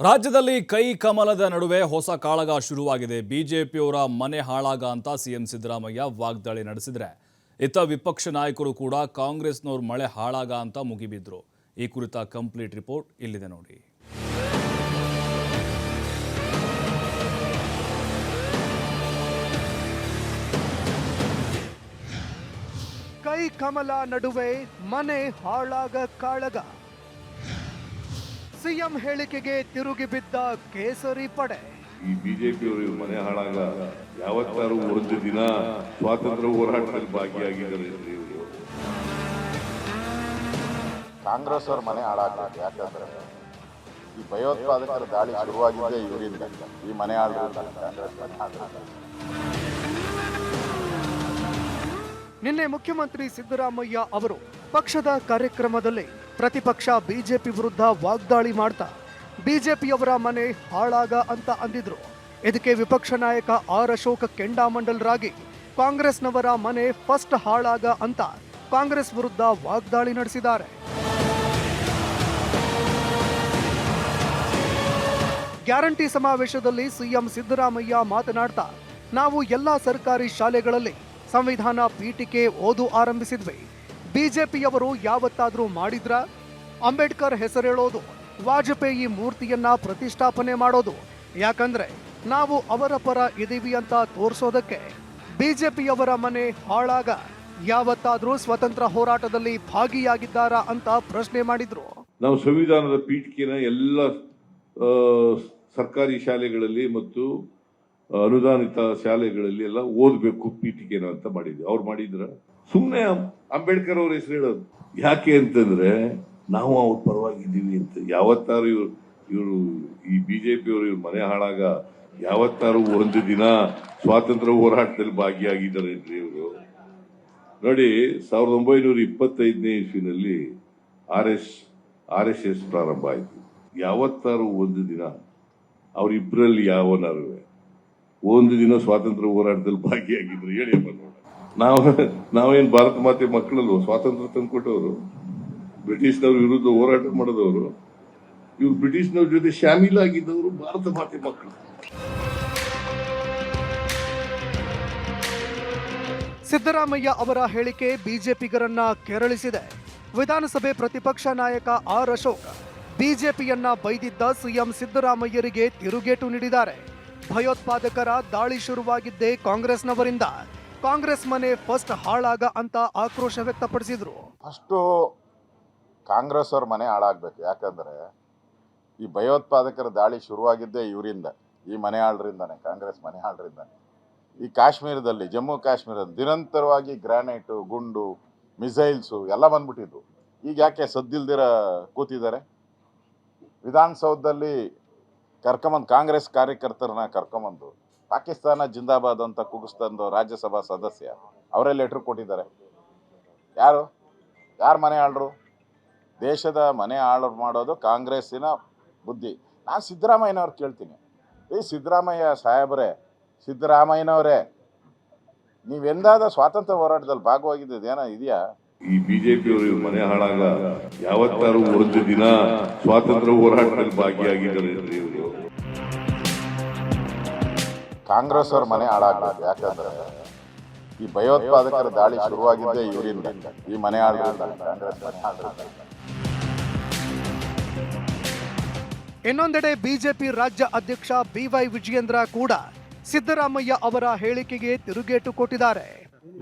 ರಾಜ್ಯದಲ್ಲಿ ಕೈ ಕಮಲದ ನಡುವೆ ಹೊಸ ಕಾಳಗ ಶುರುವಾಗಿದೆ. ಬಿಜೆಪಿಯವರ ಮನೆ ಹಾಳಾಗ ಅಂತ ಸಿಎಂ ಸಿದ್ದರಾಮಯ್ಯ ವಾಗ್ದಾಳಿ ನಡೆಸಿದ್ರೆ, ಇತ್ತ ವಿಪಕ್ಷ ನಾಯಕರು ಕೂಡ ಕಾಂಗ್ರೆಸ್ನವ್ರ ಮಳೆ ಹಾಳಾಗ ಅಂತ ಮುಗಿಬಿದ್ರು. ಈ ಕುರಿತ ಕಂಪ್ಲೀಟ್ ರಿಪೋರ್ಟ್ ಇಲ್ಲಿದೆ ನೋಡಿ. ಕೈ ಕಮಲ ನಡುವೆ ಮನೆ ಹಾಳಾಗ ಕಾಳಗ. ಸಿಎಂ ಹೇಳಿಕೆಗೆ ತಿರುಗಿ ಬಿದ್ದ ಕೇಸರಿ ಪಡೆ. ಈ ಬಿಜೆಪಿಯವರು ಮನೆ ಹಾಳಾಗ ಯಾವತ್ತಾರು ಒಂದು ದಿನ ಸ್ವಾತಂತ್ರ್ಯ ಹೋರಾಟದಲ್ಲಿ ಭಾಗಿಯಾಗಿದ್ದಾರೆ. ಕಾಂಗ್ರೆಸ್ ಅವ್ರ ಮನೆ ಹಾಳಾಗಬೇಕು. ಯಾಕಂದ್ರೆ ಈ ಭಯೋತ್ಪಾದಕರ ದಾಳಿ ಶುರುವಾಗಿದ್ದೇ ಇವರಿಂದ. ಈ ಮನೆ ನಿನ್ನೆ ಮುಖ್ಯಮಂತ್ರಿ ಸಿದ್ದರಾಮಯ್ಯ ಅವರು ಪಕ್ಷದ ಕಾರ್ಯಕ್ರಮದಲ್ಲಿ ಪ್ರತಿಪಕ್ಷ ಬಿಜೆಪಿ ವಿರುದ್ಧ ವಾಗ್ದಾಳಿ ಮಾಡ್ತಾ ಬಿಜೆಪಿಯವರ ಮನೆ ಹಾಳಾಗ ಅಂತ ಅಂದಿದ್ರು. ಇದಕ್ಕೆ ವಿಪಕ್ಷ ನಾಯಕ ಆರ್ ಅಶೋಕ್ ಕೆಂಡಾಮಂಡಲರಾಗಿ ಕಾಂಗ್ರೆಸ್ನವರ ಮನೆ ಫಸ್ಟ್ ಹಾಳಾಗ ಅಂತ ಕಾಂಗ್ರೆಸ್ ವಿರುದ್ಧ ವಾಗ್ದಾಳಿ ನಡೆಸಿದ್ದಾರೆ. ಗ್ಯಾರಂಟಿ ಸಮಾವೇಶದಲ್ಲಿ ಸಿಎಂ ಸಿದ್ದರಾಮಯ್ಯ ಮಾತನಾಡ್ತಾ, ನಾವು ಎಲ್ಲಾ ಸರ್ಕಾರಿ ಶಾಲೆಗಳಲ್ಲಿ ಸಂವಿಧಾನ ಪೀಠಿಕೆ ಓದು ಆರಂಭಿಸಿದ್ವಿ. ಬಿಜೆಪಿಯವರು ಯಾವತ್ತಾದ್ರೂ ಮಾಡಿದ್ರ? ಅಂಬೇಡ್ಕರ್ ಹೆಸರೇಳೋದು, ವಾಜಪೇಯಿ ಮೂರ್ತಿಯನ್ನ ಪ್ರತಿಷ್ಠಾಪನೆ ಮಾಡೋದು, ಯಾಕಂದ್ರೆ ನಾವು ಅವರ ಪರ ಇದೀವಿ ಅಂತ ತೋರಿಸೋದಕ್ಕೆ. ಬಿಜೆಪಿಯವರ ಮನೆ ಹಾಳಾಗ ಯಾವತ್ತಾದ್ರೂ ಸ್ವತಂತ್ರ ಹೋರಾಟದಲ್ಲಿ ಭಾಗಿಯಾಗಿದ್ದಾರಾ ಅಂತ ಪ್ರಶ್ನೆ ಮಾಡಿದ್ರು. ನಾವು ಸಂವಿಧಾನದ ಪೀಠಿಕೆನ ಎಲ್ಲ ಸರ್ಕಾರಿ ಶಾಲೆಗಳಲ್ಲಿ ಮತ್ತು ಅನುದಾನಿತ ಶಾಲೆಗಳಲ್ಲಿ ಎಲ್ಲ ಓದಬೇಕು ಪೀಠಿಕೆನ ಅಂತ ಮಾಡಿದ್ವಿ. ಅವ್ರು ಮಾಡಿದ್ರ? ಸುಮ್ಮನೆ ಅಂಬೇಡ್ಕರ್ ಅವ್ರ ಹೆಸರು ಹೇಳೋದು ಯಾಕೆ ಅಂತಂದ್ರೆ ನಾವು ಅವ್ರ ಪರವಾಗಿದ್ದೀವಿ ಅಂತ. ಯಾವತ್ತಾರು ಇವರು ಈ ಬಿಜೆಪಿಯವರು ಇವ್ರ ಮನೆ ಹಾಳಾಗ ಯಾವತ್ತಾರು ಒಂದು ದಿನ ಸ್ವಾತಂತ್ರ್ಯ ಹೋರಾಟದಲ್ಲಿ ಭಾಗಿಯಾಗಿದ್ದಾರೆ ಇವರು. ನೋಡಿ, 1925ನೇ ಇಸ್ವಿನಲ್ಲಿ RSS ಪ್ರಾರಂಭ ಆಯಿತು. ಯಾವತ್ತಾರು ಒಂದು ದಿನ ಅವರಿಬ್ಬರಲ್ಲಿ ಯಾವನಾರು ಒಂದು ದಿನ ಸ್ವಾತಂತ್ರ್ಯ ಹೋರಾಟದಲ್ಲಿ ಭಾಗಿಯಾಗಿದ್ರು? ಹೇಳಿ ಅಮ್ಮ ನೋಡ. ನಾವೇನ್ ಭಾರತ ಮಾತೆ ಮಕ್ಕಳಲ್ವ? ಸ್ವಾತಂತ್ರ್ಯ ತಂದ್ಕೊಟ್ಟವರು, ಬ್ರಿಟಿಷ್ನವ್ರ ವಿರುದ್ಧ ಹೋರಾಟ ಮಾಡಿದವರು, ಇವ್ರು ಬ್ರಿಟಿಷ್ನವ್ರ ಜೊತೆ ಶಾಮೀಲಾಗಿದ್ದವರು ಭಾರತ ಮಾತೆ ಮಕ್ಕಳು. ಸಿದ್ದರಾಮಯ್ಯ ಅವರ ಹೇಳಿಕೆ ಬಿಜೆಪಿಗರನ್ನ ಕೆರಳಿಸಿದೆ. ವಿಧಾನಸಭೆ ಪ್ರತಿಪಕ್ಷ ನಾಯಕ ಆರ್ ಅಶೋಕ್ ಬಿಜೆಪಿಯನ್ನ ಬೈದಿದ್ದ ಸಿಎಂ ಸಿದ್ದರಾಮಯ್ಯರಿಗೆ ತಿರುಗೇಟು ನೀಡಿದ್ದಾರೆ. ಭಯೋತ್ಪಾದಕರ ದಾಳಿ ಶುರುವಾಗಿದ್ದೇ ಕಾಂಗ್ರೆಸ್ನವರಿಂದ, ಕಾಂಗ್ರೆಸ್ ಮನೆ ಫಸ್ಟ್ ಹಾಳಾಗ ಅಂತ ಆಕ್ರೋಶ ವ್ಯಕ್ತಪಡಿಸಿದ್ರು. ಫಸ್ಟು ಕಾಂಗ್ರೆಸ್ ಅವ್ರ ಮನೆ ಹಾಳಾಗಬೇಕು. ಯಾಕಂದ್ರೆ ಈ ಭಯೋತ್ಪಾದಕರ ದಾಳಿ ಶುರುವಾಗಿದ್ದೇ ಇವರಿಂದ, ಈ ಮನೆ ಹಾಳರಿಂದಾನೆ, ಕಾಂಗ್ರೆಸ್ ಮನೆ ಹಾಳರಿಂದಾನೆ. ಈ ಕಾಶ್ಮೀರದಲ್ಲಿ, ಜಮ್ಮು ಕಾಶ್ಮೀರದಲ್ಲಿ ನಿರಂತರವಾಗಿ ಗ್ರಾನೈಟು, ಗುಂಡು, ಮಿಸೈಲ್ಸು ಎಲ್ಲ ಬಂದ್ಬಿಟ್ಟಿದ್ವು. ಈಗ ಯಾಕೆ ಸದ್ದಿಲ್ದಿರ ಕೂತಿದ್ದಾರೆ? ವಿಧಾನಸೌಧದಲ್ಲಿ ಕರ್ಕೊಂಬಂದು ಕಾಂಗ್ರೆಸ್ ಕಾರ್ಯಕರ್ತರನ್ನ ಕರ್ಕೊಂಬಂದು ಪಾಕಿಸ್ತಾನ ಜಿಂದಾಬಾದ್ ಅಂತ ಕೂಗಿಸ್ತಂದು ರಾಜ್ಯಸಭಾ ಸದಸ್ಯ ಅವರೇ ಲೆಟ್ರ್ ಕೊಟ್ಟಿದ್ದಾರೆ. ಯಾರು ಮನೆ ಆಳ್ರು? ದೇಶದ ಮನೆ ಹಾಳು ಮಾಡೋದು ಕಾಂಗ್ರೆಸ್ಸಿನ ಬುದ್ಧಿ. ನಾನು ಸಿದ್ದರಾಮಯ್ಯನವ್ರು ಕೇಳ್ತೀನಿ, ಸಿದ್ದರಾಮಯ್ಯ ಸಾಹೇಬ್ರೆ, ಸಿದ್ದರಾಮಯ್ಯನವರೇ, ನೀವೆಂದಾದ ಸ್ವಾತಂತ್ರ್ಯ ಹೋರಾಟದಲ್ಲಿ ಭಾಗವಾಗಿದ್ದೇನೋ ಇದೆಯಾ? ಈ ಬಿಜೆಪಿಯವರು ಮನೆ ಹಾಳಾಗ ಯಾವತ್ತಾರು ಒಂದು ದಿನ ಸ್ವಾತಂತ್ರ್ಯ ಹೋರಾಟದಲ್ಲಿ ಭಾಗಿಯಾಗಿದ್ದಾರೆ ಇವರು. ಕಾಂಗ್ರೆಸ್ ಅವ್ರ ಮನೆ ಹಾಳಾಗಬೇಕು. ಯಾಕಂದ್ರೆ ಈ ಭಯೋತ್ಪಾದಕರ ದಾಳಿ ಶುರುವಾಗಿದ್ದೇ ಇವರಿಂದ, ಈ ಮನೆ ಕಾಂಗ್ರೆಸ್ ಮನೆ ಹಾಳಾಗ. ಇನ್ನೊಂದೆಡೆ ಬಿಜೆಪಿ ರಾಜ್ಯ ಅಧ್ಯಕ್ಷ BY ವಿಜಯೇಂದ್ರ ಕೂಡ ಸಿದ್ದರಾಮಯ್ಯ ಅವರ ಹೇಳಿಕೆಗೆ ತಿರುಗೇಟು ಕೊಟ್ಟಿದ್ದಾರೆ.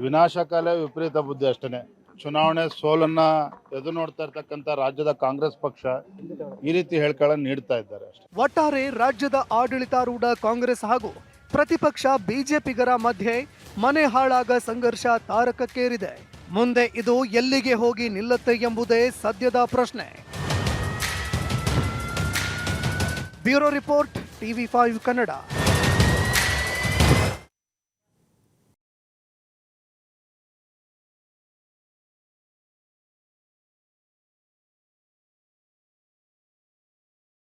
ವಿನಾಶಕಾಲ ವಿಪರೀತ ಬುದ್ಧಿ ಅಷ್ಟೇ. ಚುನಾವಣೆ ಸೋಲನ್ನ ಎದು ನೋಡ್ತಾ ಇರ್ತಕ್ಕಂಥ ರಾಜ್ಯದ ಕಾಂಗ್ರೆಸ್ ಪಕ್ಷ ಈ ರೀತಿ ಹೇಳಿಕೆಗಳನ್ನು ನೀಡ್ತಾ ಇದ್ದಾರೆ ಅಷ್ಟೇ. ಒಟ್ಟಾರೆ ರಾಜ್ಯದ ಆಡಳಿತಾರೂಢ ಕಾಂಗ್ರೆಸ್ ಹಾಗೂ ಪ್ರತಿಪಕ್ಷ ಬಿಜೆಪಿಗರ ಮಧ್ಯೆ ಮನೆ ಹಾಳಾಗ ಸಂಘರ್ಷ ತಾರಕಕ್ಕೇರಿದೆ. ಮುಂದೆ ಇದು ಎಲ್ಲಿಗೆ ಹೋಗಿ ನಿಲ್ಲುತ್ತೆ ಎಂಬುದೇ ಸದ್ಯದ ಪ್ರಶ್ನೆ. Bureau report, TV5 Kannada.